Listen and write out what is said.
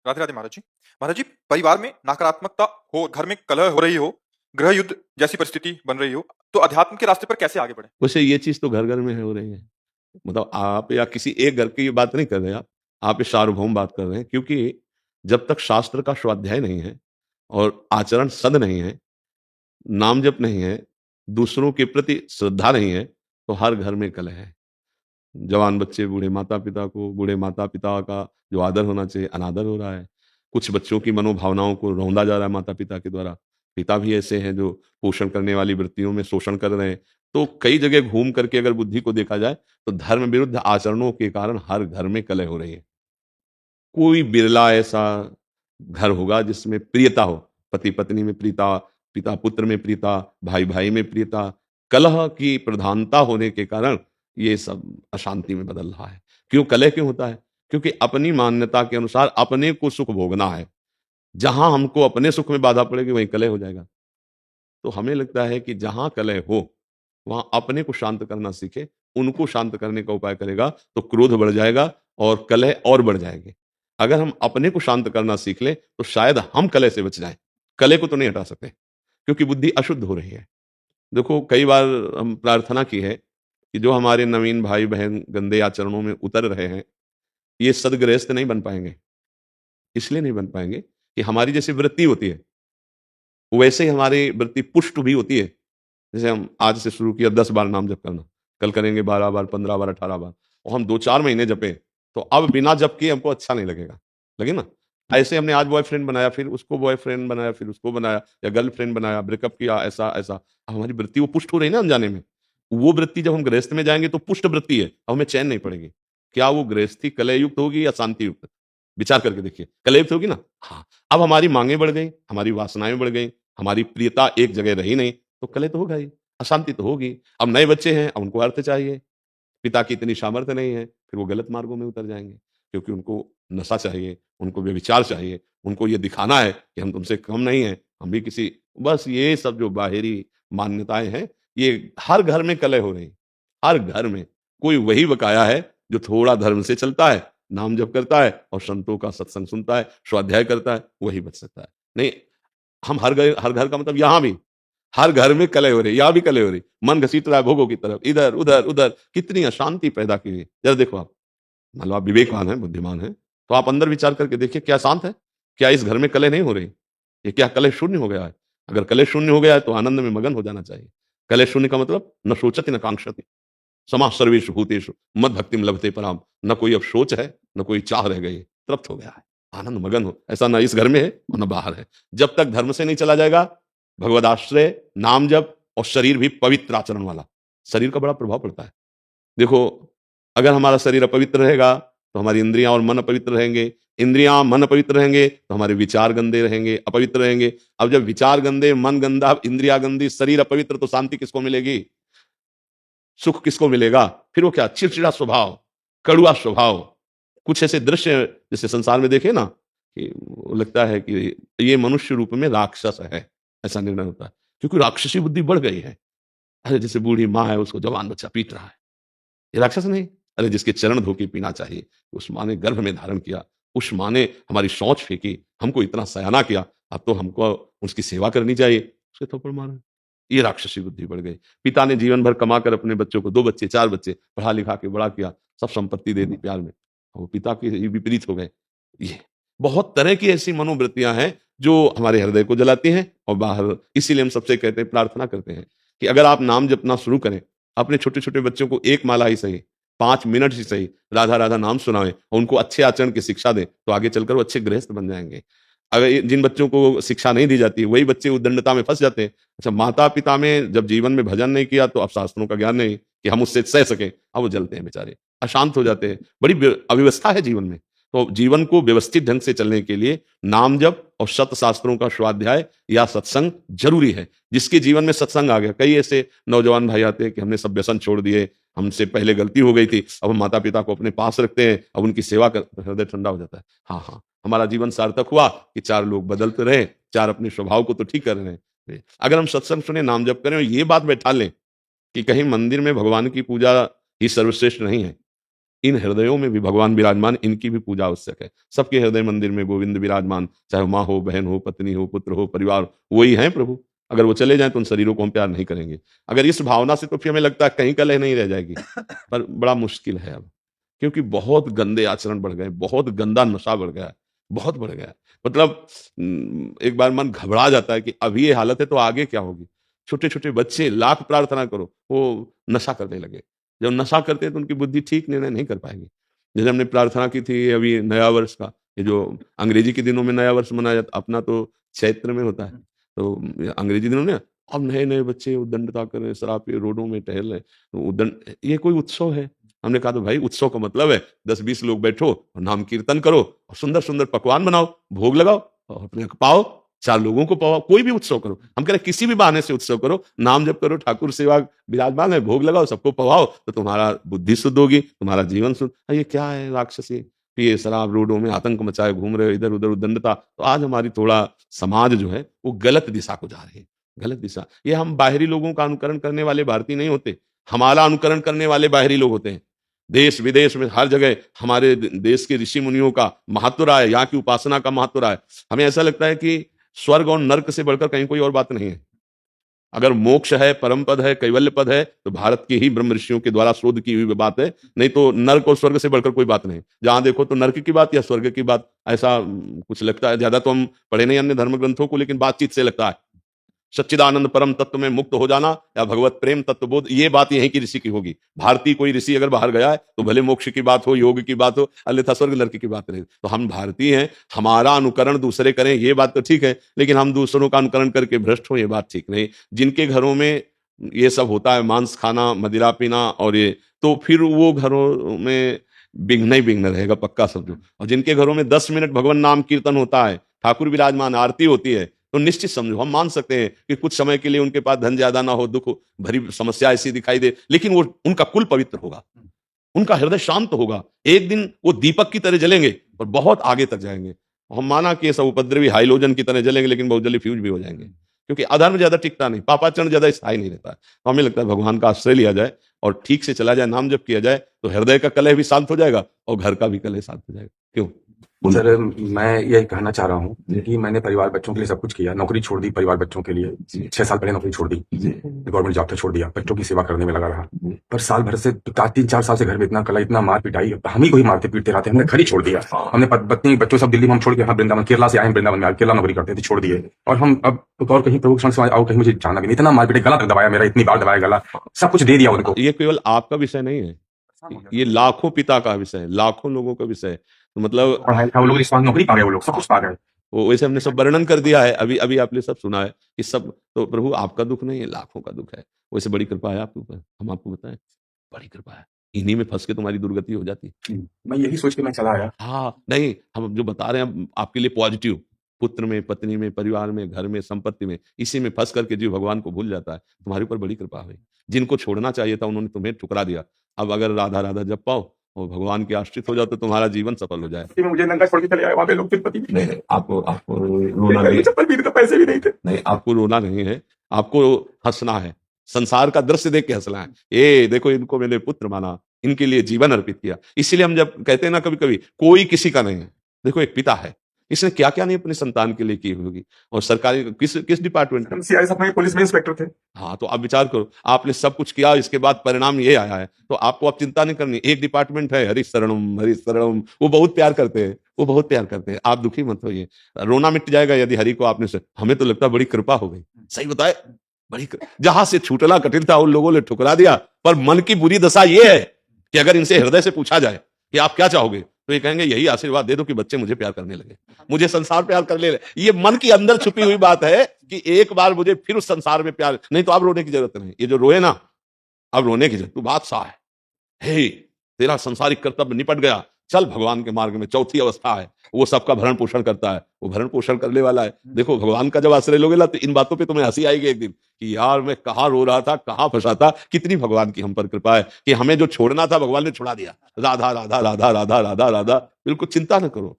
राधे राधे महाराज जी। महाराज जी, परिवार में नकारात्मकता हो, घर में कलह हो रही हो, गृह युद्ध जैसी परिस्थिति बन रही हो, तो अध्यात्म के रास्ते पर कैसे आगे बढ़े? वैसे ये चीज तो घर घर में हो रही है। मतलब आप या किसी एक घर की बात नहीं कर रहे, आप इस सार्वभौम बात कर रहे हैं, क्योंकि जब तक शास्त्र का स्वाध्याय नहीं है और आचरण सद नहीं है, नाम जप नहीं है, दूसरों के प्रति श्रद्धा नहीं है, तो हर घर में कलह है। जवान बच्चे बूढ़े माता पिता का जो आदर होना चाहिए अनादर हो रहा है। कुछ बच्चों की मनोभावनाओं को रौंदा जा रहा है माता पिता के द्वारा। पिता भी ऐसे हैं जो पोषण करने वाली वृत्तियों में शोषण कर रहे हैं। तो कई जगह घूम करके अगर बुद्धि को देखा जाए तो धर्म विरुद्ध आचरणों के कारण हर घर में कलह हो रही है। कोई बिरला ऐसा घर होगा जिसमें प्रियता हो, पति पत्नी में प्रियता, पिता पुत्र में प्रियता, भाई भाई में प्रियता। कलह की प्रधानता होने के कारण ये सब अशांति में बदल रहा है। क्यों कलह क्यों होता है? क्योंकि अपनी मान्यता के अनुसार अपने को सुख भोगना है। जहां हमको अपने सुख में बाधा पड़ेगी वहीं कलह हो जाएगा। तो हमें लगता है कि जहां कलह हो वहां अपने को शांत करना सीखे, उनको शांत करने का उपाय करेगा तो क्रोध बढ़ जाएगा और कलह और बढ़ जाएंगे। अगर हम अपने को शांत करना सीख लें तो शायद हम कलह से बच जाएं। कलह को तो नहीं हटा सकते क्योंकि बुद्धि अशुद्ध हो रही है। देखो कई बार हम प्रार्थना की है कि जो हमारे नवीन भाई बहन गंदे आचरणों में उतर रहे हैं, ये सदगृहस्थ नहीं बन पाएंगे। इसलिए नहीं बन पाएंगे कि हमारी जैसी वृत्ति होती है वैसे ही हमारी वृत्ति पुष्ट भी होती है। जैसे हम आज से शुरू किया 10 बार नाम जप करना, कल करेंगे 12 बार, 15 बार, 18 बार, और हम 2-4 महीने जपे तो अब बिना जप किए हमको अच्छा नहीं लगेगा। लगे ना? ऐसे हमने आज बॉयफ्रेंड बनाया, फिर उसको बॉयफ्रेंड बनाया, फिर उसको बनाया या गर्लफ्रेंड बनाया, ब्रेकअप किया, ऐसा ऐसा। अब हमारी वृत्ति वो पुष्ट हो रही है ना अनजाने में। वो वृत्ति जब हम गृहस्थ में जाएंगे तो पुष्ट वृत्ति है, अब हमें चैन नहीं पड़ेगी। क्या वो गृहस्थी कलह युक्त होगी या शांति युक्त? विचार करके देखिए, कलह युक्त होगी ना। हाँ, अब हमारी मांगे बढ़ गई, हमारी वासनाएं बढ़ गई, हमारी प्रियता एक जगह रही नहीं, तो कलह तो होगा ही, अशांति तो होगी। अब नए बच्चे हैं, अब उनको अर्थ चाहिए, पिता की इतनी सामर्थ्य नहीं है, फिर वो गलत मार्गों में उतर जाएंगे, क्योंकि उनको नशा चाहिए, उनको व्यभिचार चाहिए, उनको ये दिखाना है कि हम तुमसे कम नहीं हैं, हम भी किसी। बस ये सब जो बाहरी मान्यताएं हैं, ये हर घर में कलह हो रही। हर घर में कोई वही बकाया है जो थोड़ा धर्म से चलता है, नाम जप करता है और संतों का सत्संग सुनता है, स्वाध्याय करता है, वही बच सकता है। नहीं, हम हर घर का मतलब यहां भी हर घर में कलह हो रही, यहाँ भी कलह हो रही, मन घसीट रहा है भोगों की तरफ, इधर उधर उधर, कितनी अशांति पैदा की हुई। जरा देखो आप, मान लो आप विवेकवान हैं, बुद्धिमान हैं, तो आप अंदर विचार करके देखिए क्या शांत है? क्या इस घर में कलह नहीं हो रही? ये क्या कलह शून्य हो गया है? अगर कलह शून्य हो गया है तो आनंद में मगन हो जाना चाहिए। कलह शून्य का मतलब न सोचति न कांक्षति, समाज सर्वेषु भूतेषु मद भक्तिम लभते पराम। न कोई अब सोच है, न कोई चाह रह गई, तृप्त हो गया है, आनंद मगन हो। ऐसा ना इस घर में है और न बाहर है। जब तक धर्म से नहीं चला जाएगा, भगवदाश्रय, नाम जप और शरीर भी पवित्र आचरण वाला, शरीर का बड़ा प्रभाव पड़ता है। देखो, अगर हमारा शरीर अपवित्र रहेगा तो हमारी इंद्रियां और मन अपवित्र रहेंगे, इंद्रियां मन अपवित्र रहेंगे तो हमारे विचार गंदे रहेंगे, अपवित्र रहेंगे। अब जब विचार गंदे, मन गंदा, इंद्रिया गंदी, शरीर अपवित्र, तो शांति किसको मिलेगी? सुख किसको मिलेगा? फिर वो क्या, चिड़चिड़ा स्वभाव, कड़ुआ स्वभाव। कुछ ऐसे दृश्य जैसे संसार में देखे ना कि लगता है कि ये मनुष्य रूप में राक्षस है, ऐसा निर्णय होता है, क्योंकि राक्षसी बुद्धि बढ़ गई है। अरे जैसे बूढ़ी माँ है, उसको जवान बच्चा पीट रहा है, ये राक्षस नहीं? अरे जिसके चरण धो के पीना चाहिए, उस माँ ने गर्भ में धारण किया, उस माँ ने हमारी शौच फेंकी, हमको इतना सयाना किया, अब तो हमको उसकी सेवा करनी चाहिए, उसके थप्पड़ मारा। ये राक्षसी बुद्धि बढ़ गई। पिता ने जीवन भर कमा कर अपने बच्चों को, 2 बच्चे 4 बच्चे पढ़ा लिखा के बड़ा किया, सब संपत्ति दे दी प्यार में, वो पिता के विपरीत हो गए। ये बहुत तरह की ऐसी मनोवृत्तियां हैं जो हमारे हृदय को जलाती हैं और बाहर। इसीलिए हम सबसे कहते हैं, प्रार्थना करते हैं कि अगर आप नाम जपना शुरू करें, अपने छोटे छोटे बच्चों को 1 माला ही सही, 5 मिनट ही सही, राधा राधा नाम सुनाएं और उनको अच्छे आचरण की शिक्षा दें, तो आगे चलकर वो अच्छे गृहस्थ बन जाएंगे। अगर जिन बच्चों को शिक्षा नहीं दी जाती, वही बच्चे उद्दंडता में फंस जाते हैं। अच्छा, माता पिता में जब जीवन में भजन नहीं किया तो अब शास्त्रों का ज्ञान नहीं कि हम उससे सह सकें, अब वो जलते हैं बेचारे, अशांत हो जाते हैं। बड़ी अव्यवस्था है जीवन में। तो जीवन को व्यवस्थित ढंग से चलने के लिए नाम जप और सत शास्त्रों का स्वाध्याय या सत्संग जरूरी है। जिसके जीवन में सत्संग आ गया, कई ऐसे नौजवान भाई आते हैं कि हमने सब व्यसन छोड़ दिए, हमसे पहले गलती हो गई थी, अब हम माता पिता को अपने पास रखते हैं, अब उनकी सेवा कर, हृदय ठंडा हो जाता है। हाँ हाँ, हमारा जीवन सार्थक हुआ कि 4 लोग बदलते रहे, 4 अपने स्वभाव को तो ठीक कर रहे हैं। अगर हम सत्संग सुने, नाम जप करें और ये बात बैठा लें कि कहीं मंदिर में भगवान की पूजा ही सर्वश्रेष्ठ नहीं है, इन हृदयों में भी भगवान विराजमान, इनकी भी पूजा आवश्यक है। सबके हृदय मंदिर में गोविंद विराजमान, चाहे माँ हो, बहन हो, पत्नी हो, पुत्र हो, परिवार, वही है प्रभु। अगर वो चले जाएं तो उन शरीरों को हम प्यार नहीं करेंगे। अगर इस भावना से, तो फिर हमें लगता है कहीं कलह नहीं रह जाएगी, पर बड़ा मुश्किल है अब, क्योंकि बहुत गंदे आचरण बढ़ गए, बहुत गंदा नशा बढ़ गया है, बहुत बढ़ गया है। मतलब एक बार मन घबरा जाता है कि अभी ये हालत है तो आगे क्या होगी। छोटे छोटे बच्चे, लाख प्रार्थना करो, वो नशा करने लगे। जब नशा करते हैं तो उनकी बुद्धि ठीक निर्णय नहीं कर पाएगी। जैसे हमने प्रार्थना की थी अभी नया वर्ष का, ये जो अंग्रेजी के दिनों में नया वर्ष मनाया जाता, अपना तो चैत्र में होता है, तो अंग्रेजी दिनों में अब नए नए बच्चे उद्दंडता कर रहे हैं, शराब पे रोडों में टहल रहे हैं, तो उद्दंड, ये कोई उत्सव है? हमने कहा तो भाई उत्सव का मतलब है 10-20 लोग बैठो और नाम कीर्तन करो और सुंदर सुंदर पकवान बनाओ, भोग लगाओ और अपने पाओ, 4 लोगों को पाओ, कोई भी उत्सव करो। हम कह रहे किसी भी बहाने से उत्सव करो, नाम जप करो, ठाकुर सेवा विराजमान है, भोग लगाओ, सबको पवाओ, तो तुम्हारा बुद्धि शुद्ध होगी, तुम्हारा जीवन शुद्ध। ये क्या है राक्षसी, पिए शराब, रोडों में आतंक मचाए घूम रहे हो, इधर उधर उद्दंडता। तो आज हमारी थोड़ा समाज जो है वो गलत दिशा को जा रही है, गलत दिशा। ये हम बाहरी लोगों का अनुकरण करने वाले भारतीय नहीं होते, हमारा अनुकरण करने वाले बाहरी लोग होते हैं। देश विदेश में हर जगह हमारे देश के ऋषि मुनियों का महत्व रहा है, यहाँ की उपासना का महत्व रहा है। हमें ऐसा लगता है कि स्वर्ग और नर्क से बढ़कर कहीं कोई और बात नहीं है। अगर मोक्ष है, परम पद है, कैवल्य पद है, तो भारत के ही ब्रह्म ऋषियों के द्वारा शोध की हुई बात है। नहीं तो नर्क और स्वर्ग से बढ़कर कोई बात नहीं। जहां देखो तो नर्क की बात या स्वर्ग की बात, ऐसा कुछ लगता है। ज्यादा तो हम पढ़े नहीं अन्य धर्म ग्रंथों को, लेकिन बातचीत से लगता है सच्चिदानंद परम तत्व में मुक्त हो जाना या भगवत प्रेम तत्व बोध, ये बात यहीं की ऋषि की होगी। भारतीय कोई ऋषि अगर बाहर गया है तो भले मोक्ष की बात हो, योग की बात हो, अन्यथा स्वर्ग नरक की बात नहीं। तो हम भारतीय हैं, हमारा अनुकरण दूसरे करें ये बात तो ठीक है, लेकिन हम दूसरों का अनुकरण करके भ्रष्ट हो, ये बात ठीक नहीं। जिनके घरों में ये सब होता है, मांस खाना, मदिरा पीना और ये, तो फिर वो घरों में विघ्न ही विघ्न रहेगा, पक्का समझो। और जिनके घरों में 10 मिनट भगवान नाम कीर्तन होता है, ठाकुर विराजमान, आरती होती है, तो निश्चित समझो, हम मान सकते हैं कि कुछ समय के लिए उनके पास धन ज्यादा ना हो, दुख भरी समस्या ऐसी दिखाई दे, लेकिन वो उनका कुल पवित्र होगा, उनका हृदय शांत होगा। एक दिन वो दीपक की तरह जलेंगे और बहुत आगे तक जाएंगे। हम माना कि ये सब उपद्रवी हाइलोजन की तरह जलेंगे, लेकिन बहुत जल्दी फ्यूज भी हो जाएंगे, क्योंकि अधर्म ज्यादा टिकता नहीं, पापाचरण ज्यादा स्थायी नहीं रहता है। तो हमें लगता है भगवान का आश्रय लिया जाए और ठीक से चला जाए, नाम जप किया जाए, तो हृदय का कलह भी शांत हो जाएगा और घर का भी कलह शांत हो जाएगा। क्यों? सर, मैं ये कहना चाह रहा हूँ कि मैंने परिवार बच्चों के लिए सब कुछ किया, नौकरी छोड़ दी परिवार बच्चों के लिए। 6 साल पहले नौकरी छोड़ दी, गवर्नमेंट जॉब था, छोड़ दिया, बच्चों की सेवा करने में लगा रहा। पर साल भर से 3-4 साल से घर में इतना कला, इतना मार पिटाई, हम ही को ही मारते पीटते रहते, हमने घर ही छोड़ दिया। हमने पत्नी बच्चों सब दिल्ली में हम छोड़ के, हाँ वृंदावन, केरला से आए, वृंदावन में केरला नौकरी करते थे, छोड़ दिए। और हम अब और कहीं प्रभु क्षण से और कहीं मुझे जाना भी नहीं, इतना मार पिटाई, गला तक दबाया मेरा, इतनी बार दबाया गला, सब कुछ दे दिया उनको। ये केवल आपका विषय नहीं है, ये लाखों पिता का विषय है, लाखों लोगों का विषय है। तो मतलब पढ़ाई था, वो लोग रिस्पॉन्स नौकरी पा गए, वो लोग सब कुछ पा गए। वो वैसे हमने सब वर्णन कर दिया है, अभी अभी आपने सब सुना है कि सब, तो प्रभु आपका दुख नहीं है, लाखों का दुख है। वैसे बड़ी कृपा है आपके ऊपर, हम आपको बताएं, बड़ी कृपा है। इन्हीं में फंस के तुम्हारी दुर्गति हो जाती है। मैं यही सोच के मैं चला आया। हाँ, नहीं, हम जो बता रहे हैं आपके लिए पॉजिटिव, पुत्र में, पत्नी में, परिवार में, घर में, संपत्ति में, इसी में फंस करके जीव भगवान को भूल जाता है। तुम्हारे ऊपर बड़ी कृपा हुई। जिनको छोड़ना चाहिए था उन्होंने तुम्हें ठुकरा दिया। अब अगर राधा राधा जप पाओ और भगवान के आश्रित हो जाओ तो तुम्हारा जीवन सफल हो जाए। मुझे नंगा छोड़ के चले आए, वहाँ पे लोग तिरुपति भी नहीं, आपको रोना नहीं, चप्पल भी, पैसे भी नहीं थे। नहीं, आपको रोना नहीं है, आपको हंसना है, संसार का दृश्य देख के हंसना है। ये देखो, इनको मैंने पुत्र माना, इनके लिए जीवन अर्पित किया। इसीलिए हम जब कहते हैं ना कभी कभी, कोई किसी का नहीं है, देखो एक पिता है, इसने क्या क्या नहीं अपनी संतान के लिए की होगी। और सरकारी किस डिपार्टमेंट में, सीआईएसएफ में पुलिस में इंस्पेक्टर थे। हाँ, तो आप विचार करो, आपने सब कुछ किया, इसके बाद परिणाम ये आया है, तो आपको अब चिंता नहीं करनी। एक डिपार्टमेंट है, हरि शरणम, वो बहुत प्यार करते हैं, वो बहुत प्यार करते हैं। आप दुखी मत होइए, रोना मिट जाएगा यदि हरि को आपने हमें तो लगता है बड़ी कृपा हो गई। सही बताए, बड़ी जहां से छूटना कठिन था उन लोगों ने ठुकरा दिया। पर मन की बुरी दशा ये है कि अगर इनसे हृदय से पूछा जाए कि आप क्या चाहोगे, तो ये कहेंगे यही आशीर्वाद दे दो कि बच्चे मुझे प्यार करने लगे, मुझे संसार प्यार करने लगे। ये मन की अंदर छुपी हुई बात है कि एक बार मुझे फिर उस संसार में प्यार, नहीं तो अब रोने की जरूरत नहीं। ये जो रोए ना, अब रोने की जरूरत, तू बादशाह है, हे तेरा संसारिक कर्तव्य निपट गया, चल भगवान के मार्ग में। चौथी अवस्था है, वो सबका भरण पोषण करता है, वो भरण पोषण करने वाला है। देखो भगवान का जब आश्रय लोगे ना, तो इन बातों पे तुम्हें हंसी आएगी एक दिन कि यार मैं कहाँ रो रहा था, कहाँ फंसा था। कितनी भगवान की हम पर कृपा है कि हमें जो छोड़ना था भगवान ने छुड़ा दिया। राधा राधा राधा राधा राधा राधा, बिल्कुल चिंता न करो।